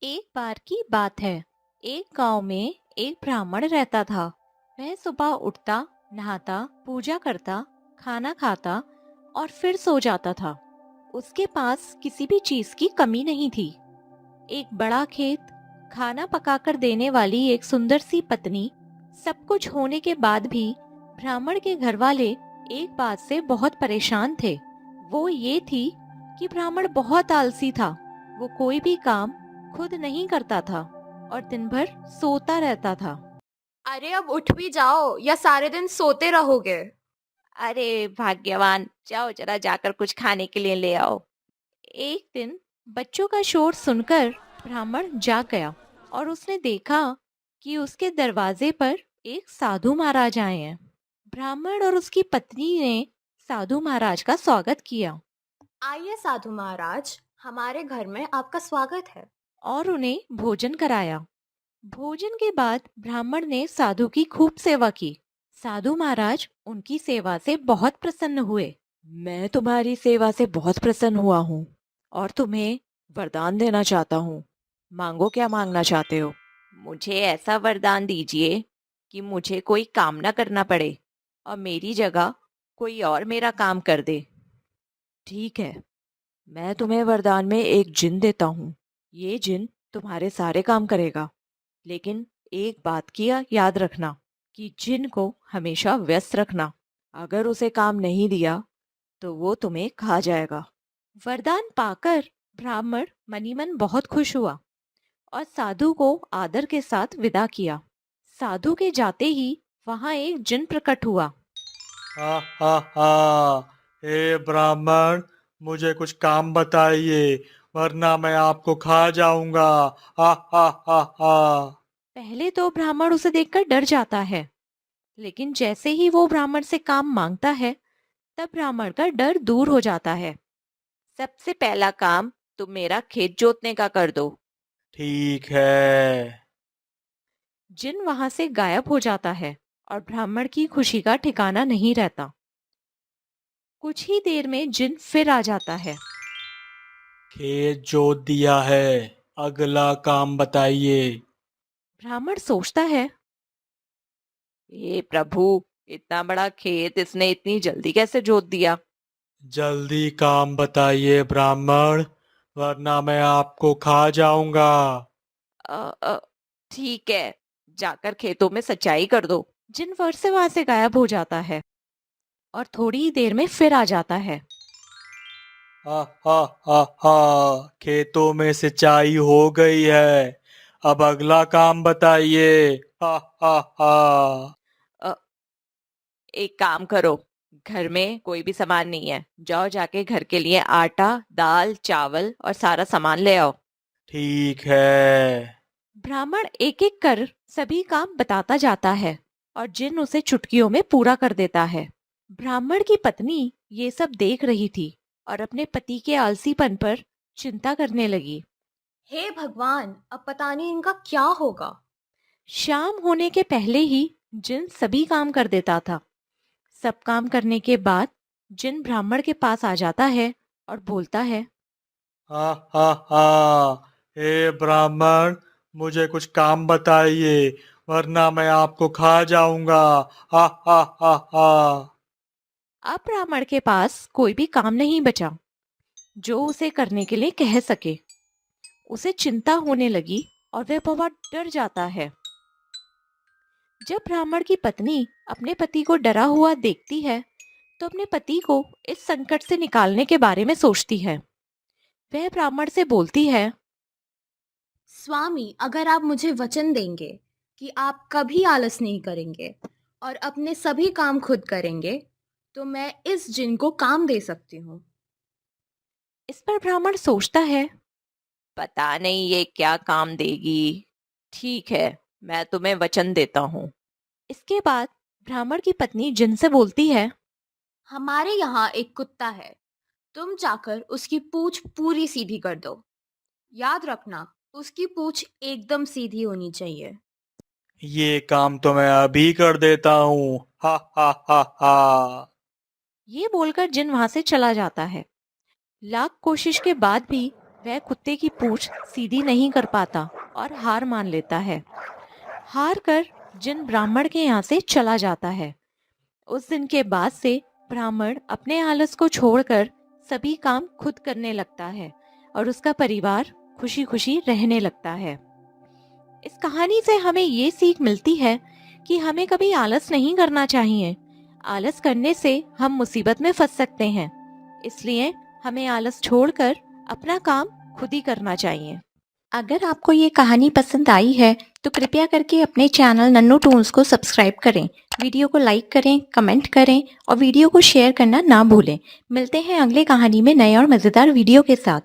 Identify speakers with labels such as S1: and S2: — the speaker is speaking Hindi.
S1: एक बार की बात है। एक गांव में एक ब्राह्मण रहता था। वह सुबह उठता, नहाता, पूजा करता, खाना खाता और फिर सो जाता था। उसके पास किसी भी चीज की कमी नहीं थी। एक बड़ा खेत, खाना पकाकर देने वाली एक सुंदर सी पत्नी, सब कुछ होने के बाद भी ब्राह्मण के घर वाले एक बात से बहुत परेशान थे। वो ये थी कि ब्राह्मण बहुत आलसी था। वो कोई भी काम खुद नहीं करता था और दिन भर सोता रहता था।
S2: अरे अब उठ भी जाओ या सारे दिन सोते रहोगे।
S1: अरे भाग्यवान, जाओ जरा जाकर कुछ खाने के लिए ले आओ। एक दिन बच्चों का शोर सुनकर ब्राह्मण जाग गया और उसने देखा कि उसके दरवाजे पर एक साधु महाराज आए हैं। ब्राह्मण और उसकी पत्नी ने साधु महाराज का स्वागत किया
S2: आइए साधु महाराज, हमारे घर में आपका स्वागत है।
S1: और उन्हें भोजन कराया। भोजन के बाद ब्राह्मण ने साधु की खूब सेवा की। साधु महाराज उनकी सेवा से बहुत प्रसन्न हुए। मैं तुम्हारी सेवा से बहुत प्रसन्न हुआ हूँ और तुम्हें वरदान देना चाहता हूँ। मांगो, क्या मांगना चाहते हो? मुझे ऐसा वरदान दीजिए कि मुझे कोई काम ना करना पड़े और मेरी जगह कोई और मेरा काम कर दे। ठीक है, मैं तुम्हें वरदान में एक जिन देता हूँ। ये जिन तुम्हारे सारे काम करेगा, लेकिन एक बात की याद रखना कि जिन को हमेशा व्यस्त रखना। अगर उसे काम नहीं दिया तो वो तुम्हें खा जाएगा। वरदान पाकर ब्राह्मण मनी मन बहुत खुश हुआ और साधु को आदर के साथ विदा किया। साधु के जाते ही वहां एक जिन प्रकट हुआ।
S3: हा हा हा। हे ब्राह्मण, मुझे कुछ काम बताइए, वरना मैं आपको खा जाऊंगा। हा हा हा हा।
S1: पहले तो ब्राह्मण उसे देखकर डर जाता है, लेकिन जैसे ही वो ब्राह्मण से काम मांगता है, तब ब्राह्मण का डर दूर हो जाता है। सबसे पहला काम तुम मेरा खेत जोतने का कर दो।
S3: ठीक है।
S1: जिन वहां से गायब हो जाता है और ब्राह्मण की खुशी का ठिकाना नहीं रहता। कुछ ही देर में जिन फिर आ जाता है।
S3: खेत जोत दिया है, अगला काम बताइए।
S1: ब्राह्मण सोचता है, ये प्रभु, इतना बड़ा खेत इसने इतनी जल्दी कैसे जोत दिया?
S3: जल्दी काम बताइए ब्राह्मण, वरना मैं आपको खा जाऊंगा।
S1: अ, अ, ठीक है, जाकर खेतों में सिंचाई कर दो। जिन फिर से वहां से गायब हो जाता है और थोड़ी ही देर में फिर आ जाता है।
S3: हा हा हा हा। खेतों में सिंचाई हो गई है, अब अगला काम बताइए। हा हा हा।
S1: अ, एक काम करो, घर में कोई भी सामान नहीं है, जाओ जाके घर के लिए आटा, दाल, चावल और सारा सामान ले आओ।
S3: ठीक है।
S1: ब्राह्मण एक एक कर सभी काम बताता जाता है और जिन उसे चुटकियों में पूरा कर देता है। ब्राह्मण की पत्नी ये सब देख रही थी और अपने पति के आलसीपन पर चिंता करने लगी।
S2: हे भगवान, अब पता नहीं इनका क्या होगा।
S1: शाम होने के पहले ही जिन सभी काम कर देता था। सब काम करने के बाद जिन ब्राह्मण के पास आ जाता है और बोलता है,
S3: हा हा हा। हे ब्राह्मण, मुझे कुछ काम बताइए, वरना मैं आपको खा जाऊंगा। हा हा हा हा।
S1: अब ब्राह्मण के पास कोई भी काम नहीं बचा जो उसे करने के लिए कह सके। उसे चिंता होने लगी और वह बहुत डर जाता है। जब ब्राह्मण की पत्नी अपने पति को डरा हुआ देखती है, तो अपने पति को इस संकट से निकालने के बारे में सोचती है। वह ब्राह्मण से बोलती है,
S2: स्वामी, अगर आप मुझे वचन देंगे कि आप कभी आलस नहीं करेंगे और अपने सभी काम खुद करेंगे, तो मैं इस जिन को काम दे सकती हूँ।
S1: इस पर ब्राह्मण सोचता है, पता नहीं ये क्या काम देगी। ठीक है, मैं तुम्हें वचन देता हूँ। इसके बाद ब्राह्मण की पत्नी जिन से बोलती है,
S2: हमारे यहाँ एक कुत्ता है, तुम जाकर उसकी पूंछ पूरी सीधी कर दो। याद रखना, उसकी पूंछ एकदम सीधी होनी चाहिए।
S3: ये काम तो मैं अभी कर देता हूँ। हा हा हा हा।
S1: ये बोलकर जिन वहां से चला जाता है। लाख कोशिश के बाद भी वह कुत्ते की पूंछ सीधी नहीं कर पाता और हार मान लेता है। हार कर जिन ब्राह्मण के यहाँ से चला जाता है। उस दिन के बाद से ब्राह्मण अपने आलस को छोड़कर सभी काम खुद करने लगता है और उसका परिवार खुशी खुशी रहने लगता है। इस कहानी से हमें ये सीख मिलती है कि हमें कभी आलस नहीं करना चाहिए। आलस करने से हम मुसीबत में फंस सकते हैं, इसलिए हमें आलस छोड़कर अपना काम खुद ही करना चाहिए। अगर आपको ये कहानी पसंद आई है तो कृपया करके अपने चैनल नन्नू टून्स को सब्सक्राइब करें, वीडियो को लाइक करें, कमेंट करें और वीडियो को शेयर करना ना भूलें। मिलते हैं अगले कहानी में नए और मज़ेदार वीडियो के साथ।